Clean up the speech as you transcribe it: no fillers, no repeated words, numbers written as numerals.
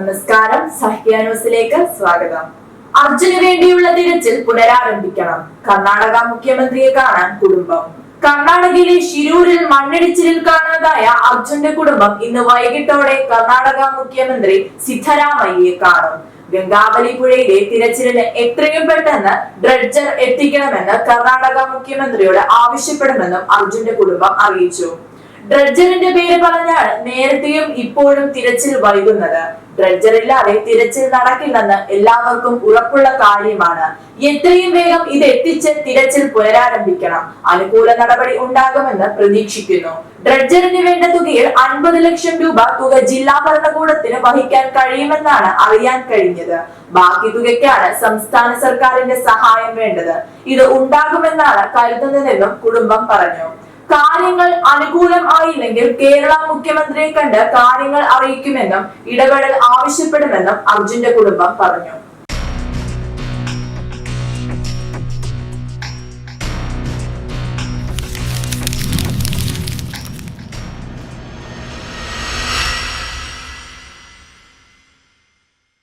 നമസ്കാരം, സഹ്യ ന്യൂസിലേക്ക് സ്വാഗതം. അർജുന് വേണ്ടിയുള്ള തിരച്ചിൽ പുനരാരംഭിക്കണം. കർണാടക മുഖ്യമന്ത്രിയെ കാണാൻ കുടുംബം. കർണാടകയിലെ ഷിരൂരിൽ മണ്ണിടിച്ചിലിൽ കാണാതായ അർജുന്റെ കുടുംബം ഇന്ന് വൈകിട്ടോടെ കർണാടക മുഖ്യമന്ത്രി സിദ്ധരാമയ്യയെ കാണും. ഗംഗാവലി പുഴയിലെ തിരച്ചിലിന് എത്രയും പെട്ടെന്ന് ഡ്രഡ്ജർ എത്തിക്കണമെന്ന് കർണാടക മുഖ്യമന്ത്രിയോട് ആവശ്യപ്പെടുമെന്നും അർജുന്റെ കുടുംബം അറിയിച്ചു. ഡ്രഡ്ജറിന്റെ പേര് പറഞ്ഞാണ് നേരത്തെയും ഇപ്പോഴും തിരച്ചിൽ വൈകുന്നത്. ഡ്രഡ്ജർ ഇല്ലാതെ തിരച്ചിൽ നടക്കില്ലെന്ന് എല്ലാവർക്കും ഉറപ്പുള്ള കാര്യമാണ്. എത്രയും വേഗം ഇത് എത്തിച്ച് തിരച്ചിൽ പുനരാരംഭിക്കണം. അനുകൂല നടപടി ഉണ്ടാകുമെന്ന് പ്രതീക്ഷിക്കുന്നു. ഡ്രഡ്ജറിന് വേണ്ട തുകയിൽ 50 ലക്ഷം രൂപ തുക ജില്ലാ ഭരണകൂടത്തിന് വഹിക്കാൻ കഴിയുമെന്നാണ് അറിയാൻ കഴിഞ്ഞത്. ബാക്കി തുകയ്ക്കാണ് സംസ്ഥാന സർക്കാരിന്റെ സഹായം വേണ്ടത്. ഇത് ഉണ്ടാകുമെന്നാണ് കരുതുന്നതെന്നും കുടുംബം പറഞ്ഞു. കാര്യങ്ങൾ അനുകൂലം ആയില്ലെങ്കിൽ കേരള മുഖ്യമന്ത്രിയെ കണ്ട് കാര്യങ്ങൾ അറിയിക്കുമെന്നും ഇടപെടൽ ആവശ്യപ്പെടുമെന്നും അർജുന്റെ കുടുംബം പറഞ്ഞു.